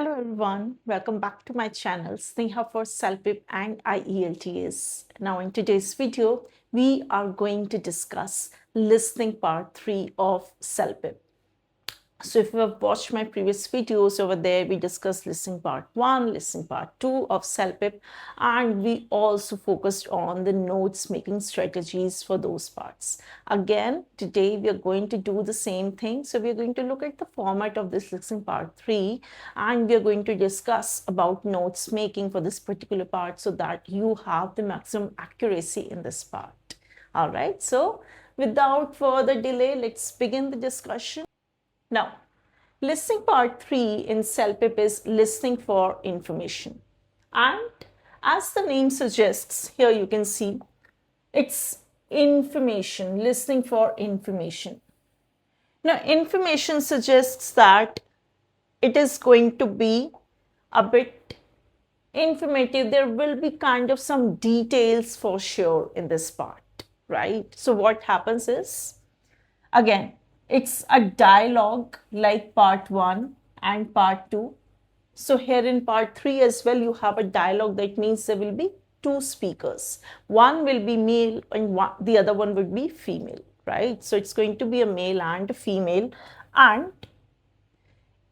Hello everyone, welcome back to my channel Sneha for CELPIP and IELTS. Now in today's video, we are going to discuss listening part 3 of CELPIP. So if you have watched my previous videos over there, we discussed listening part 1, listening part 2 of CELPIP, and we also focused on the notes making strategies for those parts. Again, today we are going to do the same thing. So we are going to look at the format of this listening part 3, and we are going to discuss about notes making for this particular part so that you have the maximum accuracy in this part. All right, so without further delay, let's begin the discussion. Now, listening part 3 in CELPIP is listening for information. And as the name suggests, here you can see it's information, listening for information. Now, information suggests that it is going to be a bit informative. There will be kind of some details for sure in this part, right? So what happens is, again, it's a dialogue like part 1 and part 2. So here in part 3 as well, you have a dialogue. That means there will be two speakers. One will be male and the other one would be female, right? So it's going to be a male and a female, and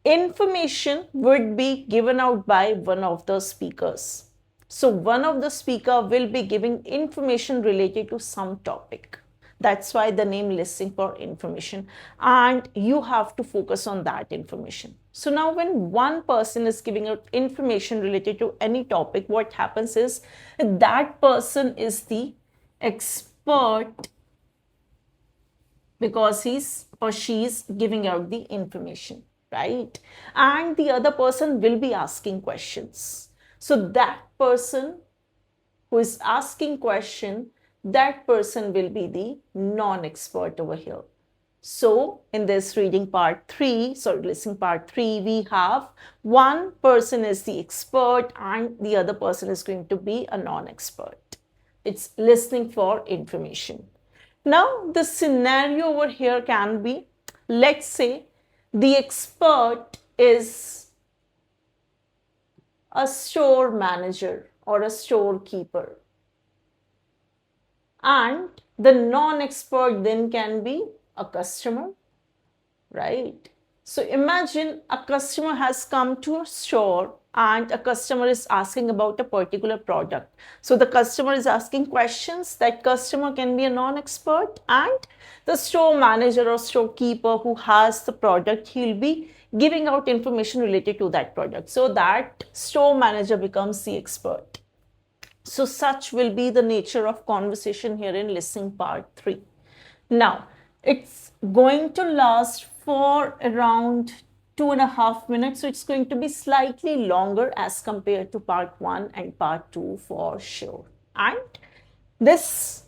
information would be given out by one of the speakers. So one of the speaker will be giving information related to some topic. That's why the name listening for information, and you have to focus on that information. So now when one person is giving out information related to any topic, what happens is that person is the expert because he's or she is giving out the information, right? And the other person will be asking questions. So that person who is asking question, that person will be the non-expert over here. So in this reading part 3, listening part 3, we have one person is the expert and the other person is going to be a non-expert. It's listening for information. Now the scenario over here can be, let's say the expert is a store manager or a storekeeper, and the non-expert then can be a customer, right? So imagine a customer has come to a store and a customer is asking about a particular product. So the customer is asking questions. That customer can be a non-expert, and the store manager or storekeeper who has the product, he'll be giving out information related to that product. So that store manager becomes the expert. So such will be the nature of conversation here in listening part 3. Now, it's going to last for around 2.5 minutes. So it's going to be slightly longer as compared to part 1 and part 2 for sure. And this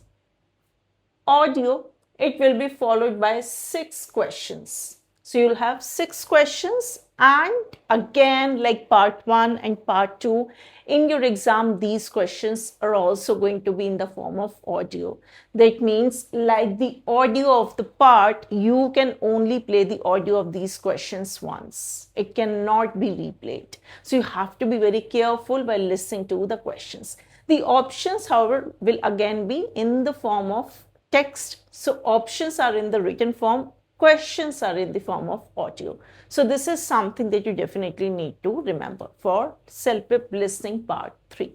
audio, it will be followed by 6 questions. So you'll have 6 questions, and again, like part 1 and part 2, in your exam, these questions are also going to be in the form of audio. That means like the audio of the part, you can only play the audio of these questions once. It cannot be replayed. So you have to be very careful while listening to the questions. The options, however, will again be in the form of text. So options are in the written form, questions are in the form of audio. So this is something that you definitely need to remember for CELPIP listening part 3.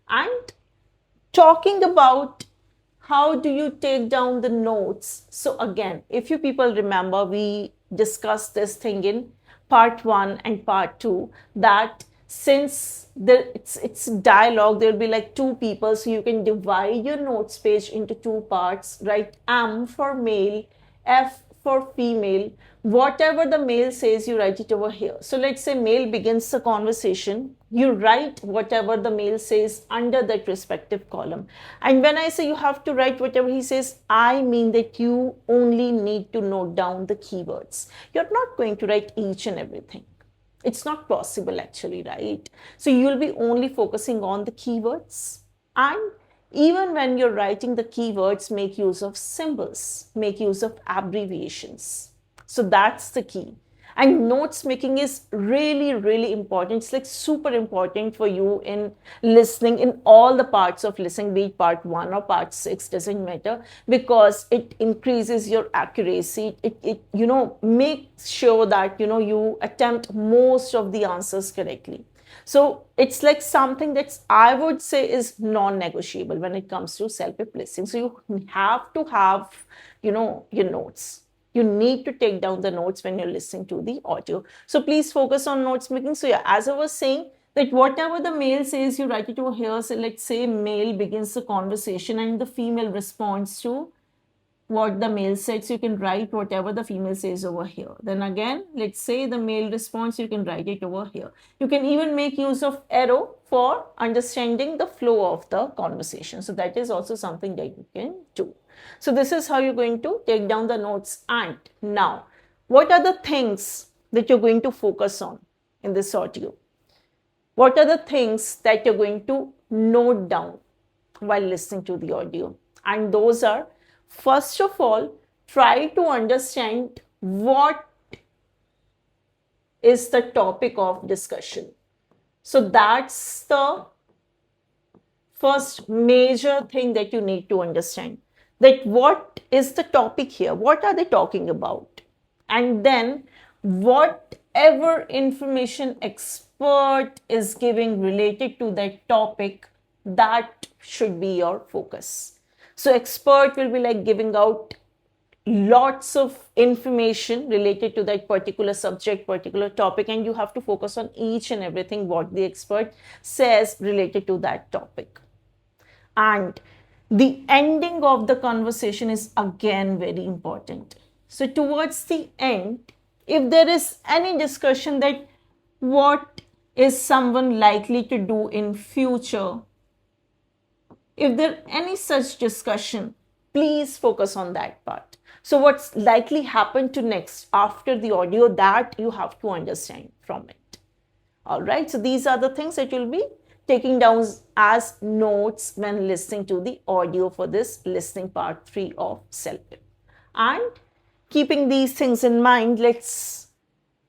And talking about how do you take down the notes. So again, if you people remember, we discussed this thing in part 1 and part 2, that since it's dialogue, there will be like 2 people, so you can divide your notes page into 2 parts, right? M for male, F for female. Whatever the male says, you write it over here. So let's say male begins the conversation, you write whatever the male says under that respective column. And when I say you have to write whatever he says, I mean that you only need to note down the keywords. You're not going to write each and everything. It's not possible actually, right? So you'll be only focusing on the keywords, and even when you're writing the keywords, make use of symbols, make use of abbreviations. So that's the key. And notes making is really, really important. It's like super important for you in listening, in all the parts of listening, be it part 1 or part 6, doesn't matter, because it increases your accuracy. It makes sure that you attempt most of the answers correctly. So it's like something that I would say is non-negotiable when it comes to CELPIP listening. So you have to have, your notes. You need to take down the notes when you're listening to the audio. So please focus on notes making. So yeah, as I was saying, that whatever the male says, you write it over here. So let's say male begins the conversation and the female responds to what the male said. So you can write whatever the female says over here. Then again, let's say the male response, you can write it over here. You can even make use of arrow for understanding the flow of the conversation. So that is also something that you can do. So this is how you're going to take down the notes. And now, what are the things that you're going to focus on in this audio? What are the things that you're going to note down while listening to the audio? And those are, first of all, try to understand what is the topic of discussion. So that's the first major thing that you need to understand. That what is the topic here? What are they talking about? And then whatever information expert is giving related to that topic, that should be your focus. So expert will be like giving out lots of information related to that particular subject, particular topic, and you have to focus on each and everything what the expert says related to that topic. And the ending of the conversation is again very important. So towards the end, if there is any discussion that what is someone likely to do in future, if there any such discussion, please focus on that part. So what's likely happen to next after the audio, that you have to understand from it. All right, so these are the things that you'll be taking down as notes when listening to the audio for this listening part 3 of CELPIP. And keeping these things in mind, let's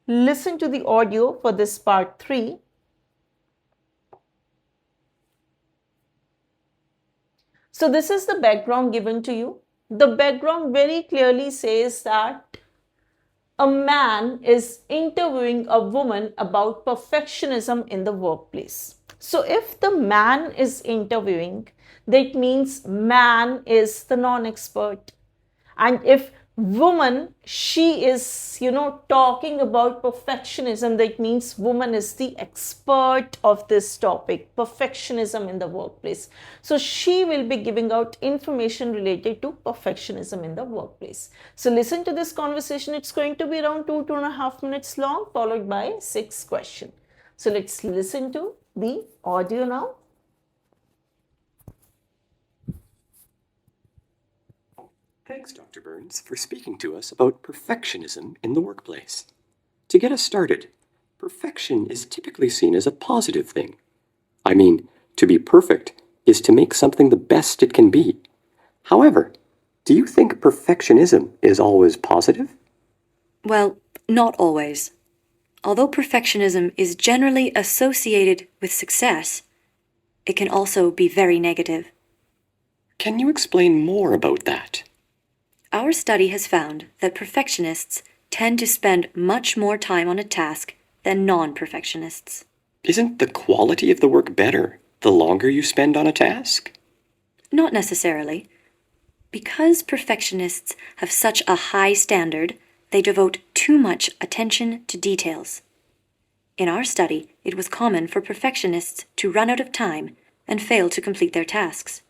listen to the audio for this part 3. So this is the background given to you. The background very clearly says that a man is interviewing a woman about perfectionism in the workplace. So if the man is interviewing, that means man is the non-expert. And if woman, she is, talking about perfectionism, that means woman is the expert of this topic, perfectionism in the workplace. So she will be giving out information related to perfectionism in the workplace. So listen to this conversation. It's going to be around 2.5 minutes long, followed by 6 questions. So let's listen to the audio now. Thanks, Dr. Burns, for speaking to us about perfectionism in the workplace. To get us started, perfection is typically seen as a positive thing. I mean, to be perfect is to make something the best it can be. However, do you think perfectionism is always positive? Well, not always. Although perfectionism is generally associated with success, it can also be very negative. Can you explain more about that? Our study has found that perfectionists tend to spend much more time on a task than non-perfectionists. Isn't the quality of the work better the longer you spend on a task? Not necessarily. Because perfectionists have such a high standard, they devote too much attention to details. In our study, it was common for perfectionists to run out of time and fail to complete their tasks.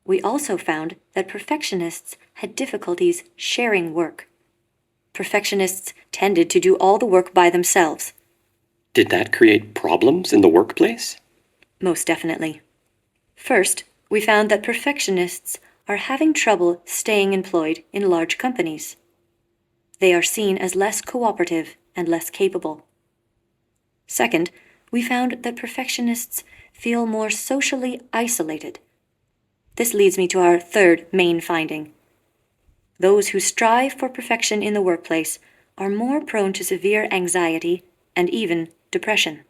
We also found that perfectionists had difficulties sharing work. Perfectionists tended to do all the work by themselves. Did that create problems in the workplace? Most definitely. First, we found that perfectionists are having trouble staying employed in large companies. They are seen as less cooperative and less capable. Second, we found that perfectionists feel more socially isolated. This leads me to our third main finding. Those who strive for perfection in the workplace are more prone to severe anxiety and even depression.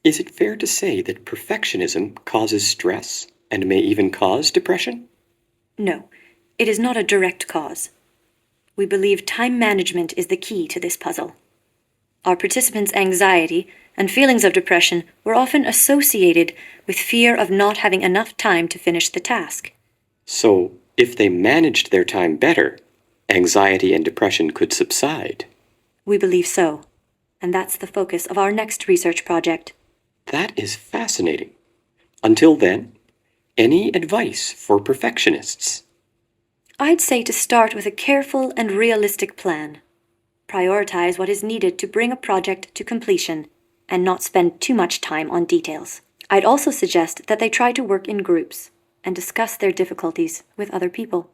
Is it fair to say that perfectionism causes stress and may even cause depression? No, it is not a direct cause. We believe time management is the key to this puzzle. Our participants' anxiety and feelings of depression were often associated with fear of not having enough time to finish the task. So, if they managed their time better, anxiety and depression could subside. We believe so, and that's the focus of our next research project. That is fascinating. Until then, any advice for perfectionists? I'd say to start with a careful and realistic plan. Prioritize what is needed to bring a project to completion and not spend too much time on details. I'd also suggest that they try to work in groups and discuss their difficulties with other people.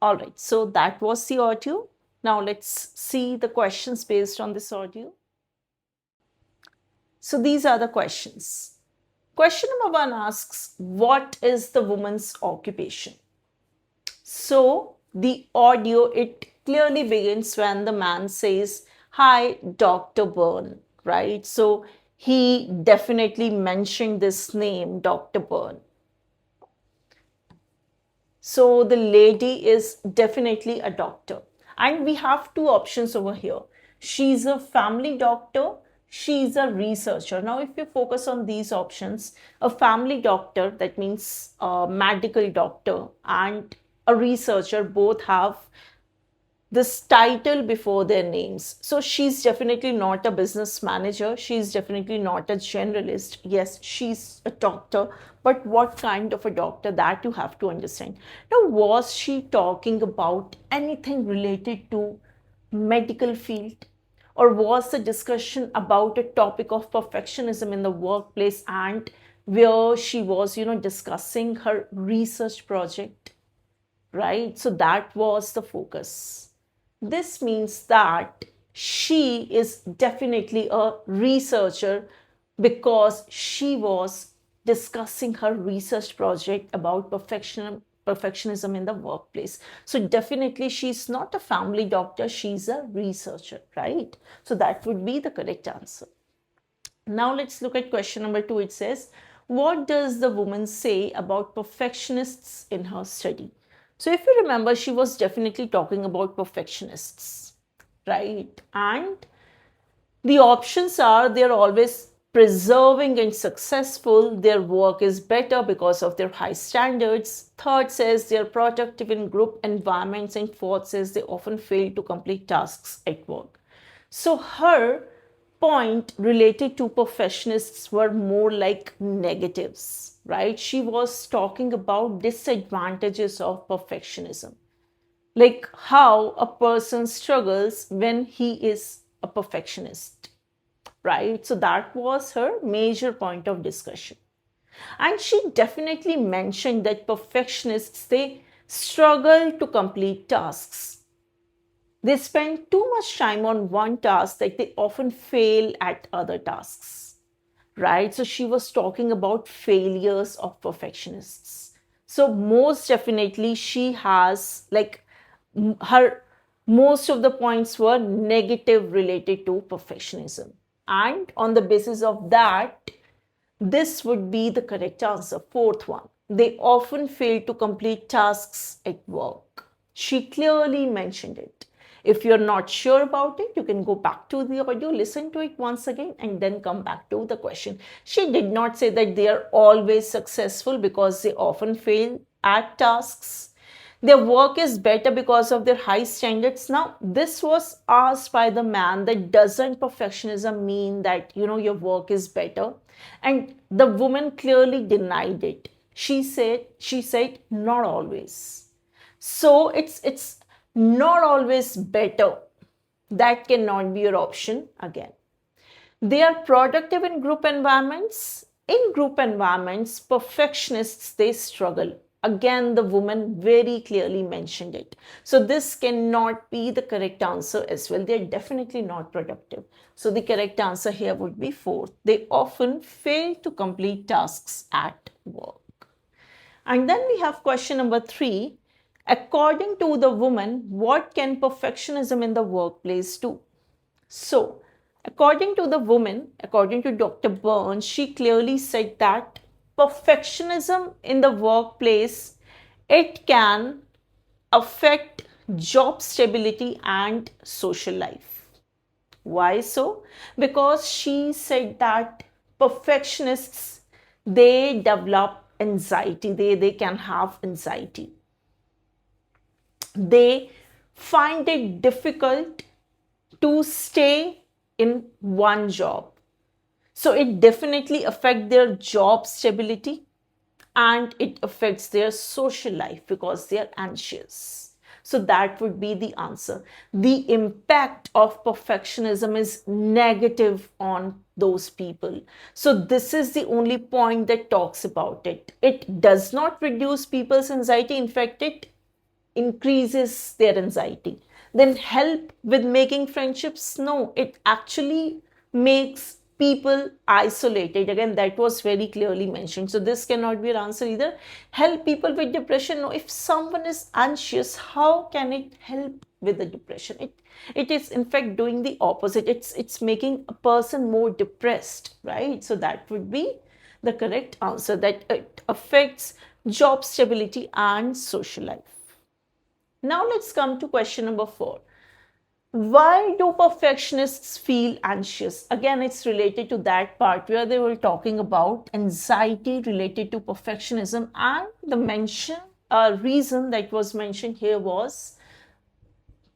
All right, so that was the audio. Now let's see the questions based on this audio. So these are the questions. Question number 1 asks, what is the woman's occupation? So the audio, it clearly begins when the man says, "Hi, Dr. Byrne," right? So he definitely mentioned this name, Dr. Byrne. So the lady is definitely a doctor. And we have two options over here. She's a family doctor, she's a researcher. Now, if you focus on these options, a family doctor, that means a medical doctor, and a researcher both have this title before their names. So she's definitely not a business manager. She's definitely not a generalist. Yes, she's a doctor, but what kind of a doctor, that you have to understand. Now, was she talking about anything related to medical field? Or was the discussion about a topic of perfectionism in the workplace, and where she was, discussing her research project, right? So that was the focus. This means that she is definitely a researcher because she was discussing her research project about perfectionism in the workplace. So definitely she's not a family doctor, she's a researcher, right? So that would be the correct answer. Now let's look at question number 2. It says, what does the woman say about perfectionists in her study? So if you remember, she was definitely talking about perfectionists, right? And the options are, they're always preserving and successful, their work is better because of their high standards. Third says they're productive in group environments, and fourth says they often fail to complete tasks at work. So her point related to perfectionists were more like negatives, right? She was talking about disadvantages of perfectionism, like how a person struggles when he is a perfectionist, right? So that was her major point of discussion. And she definitely mentioned that perfectionists, they struggle to complete tasks. They spend too much time on one task that they often fail at other tasks, right? So she was talking about failures of perfectionists. So most definitely she has, like, her most of the points were negative related to perfectionism. And on the basis of that, this would be the correct answer. Fourth one, they often fail to complete tasks at work. She clearly mentioned it. If you're not sure about it, you can go back to the audio, listen to it once again, and then come back to the question. She did not say that they are always successful because they often fail at tasks. Their work is better because of their high standards. Now, this was asked by the man, that doesn't perfectionism mean that, your work is better? And the woman clearly denied it. She said, not always. So it's not always better. That cannot be your option again. They are productive in group environments. In group environments, perfectionists, they struggle. Again, the woman very clearly mentioned it. So this cannot be the correct answer as well. They're definitely not productive. So the correct answer here would be fourth. They often fail to complete tasks at work. And then we have question number 3. According to the woman, what can perfectionism in the workplace do? So, according to the woman, according to Dr. Burns, she clearly said that perfectionism in the workplace, it can affect job stability and social life. Why so? Because she said that perfectionists, they develop anxiety, they can have anxiety. They find it difficult to stay in one job. So it definitely affects their job stability and it affects their social life because they are anxious. So that would be the answer. The impact of perfectionism is negative on those people. So this is the only point that talks about it. It does not reduce people's anxiety. In fact, it increases their anxiety. Then help with making friendships? No, it actually makes people isolated. Again, that was very clearly mentioned. So this cannot be an answer either. Help people with depression? No, if someone is anxious, how can it help with the depression? It is in fact doing the opposite. It's making a person more depressed, right? So that would be the correct answer, that it affects job stability and social life. Now let's come to question number 4. Why do perfectionists feel anxious? Again, it's related to that part where they were talking about anxiety related to perfectionism, and the reason that was mentioned here was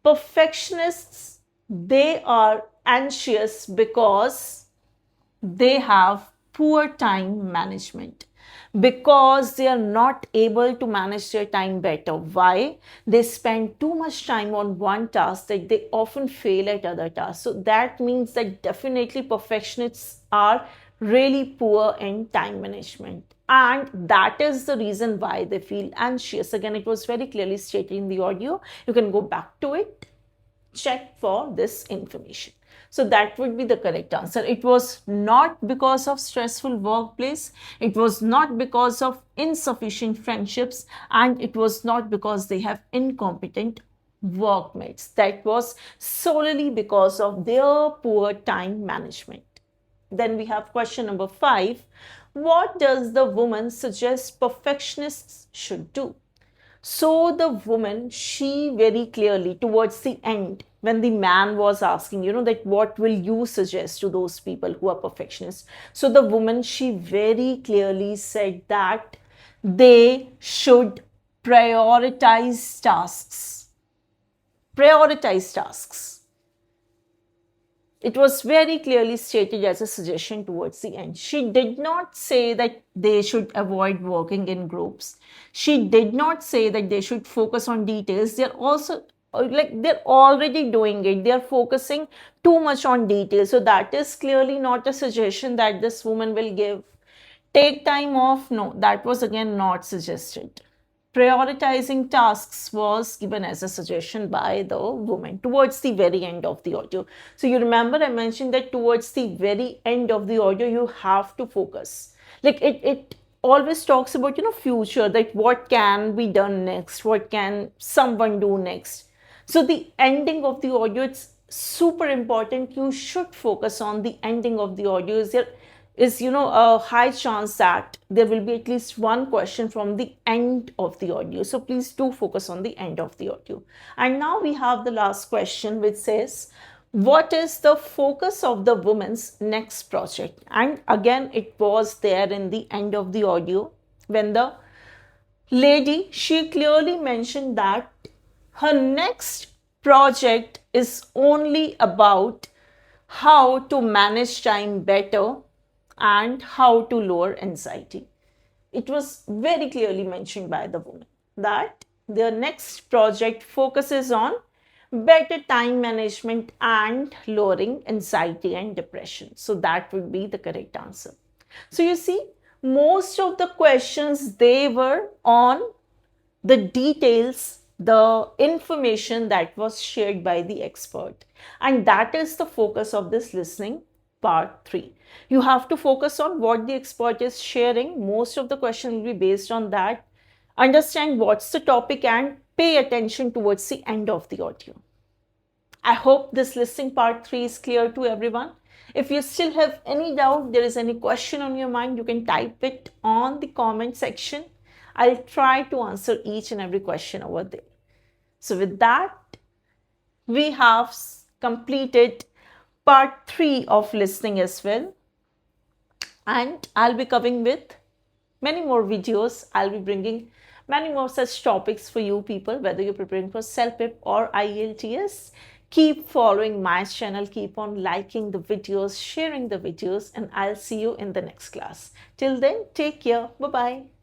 perfectionists, they are anxious because they have poor time management, because they are not able to manage their time better. Why? They spend too much time on one task that they often fail at other tasks. So that means that definitely perfectionists are really poor in time management, and that is the reason why they feel anxious. Again, it was very clearly stated in the audio. You can go back to it, check for this information. So that would be the correct answer. It was not because of stressful workplace, it was not because of insufficient friendships, and it was not because they have incompetent workmates. That was solely because of their poor time management. Then we have question number 5. What does the woman suggest perfectionists should do? So the woman, she very clearly towards the end, when the man was asking, that what will you suggest to those people who are perfectionists? So the woman, she very clearly said that they should prioritize tasks. Prioritize tasks. It was very clearly stated as a suggestion towards the end. She did not say that they should avoid working in groups. She did not say that they should focus on details. They're also they're already doing it. They're focusing too much on details. So that is clearly not a suggestion that this woman will give. Take time off? No, that was again not suggested. Prioritizing tasks was given as a suggestion by the woman towards the very end of the audio. So you remember I mentioned that towards the very end of the audio, you have to focus. Like it always talks about, future, that what can be done next, what can someone do next. So the ending of the audio, it's super important. You should focus on the ending of the audio. Is a high chance that there will be at least one question from the end of the audio. So please do focus on the end of the audio. And now we have the last question, which says, what is the focus of the woman's next project? And again, it was there in the end of the audio when the lady, she clearly mentioned that her next project is only about how to manage time better and how to lower anxiety. It was very clearly mentioned by the woman that their next project focuses on better time management and lowering anxiety and depression. So that would be the correct answer. So you see, most of the questions, they were on the details, the information that was shared by the expert. And that is the focus of this listening part 3. You have to focus on what the expert is sharing. Most of the question will be based on that. Understand what's the topic and pay attention towards the end of the audio. I hope this listening part 3 is clear to everyone. If you still have any doubt, there is any question on your mind, you can type it on the comment section. I'll try to answer each and every question over there. So with that, we have completed part 3 of listening as well. And I'll be coming with many more videos. I'll be bringing many more such topics for you people, whether you're preparing for CELPIP or IELTS. Keep following my channel, keep on liking the videos, sharing the videos, and I'll see you in the next class. Till then, take care. Bye-bye.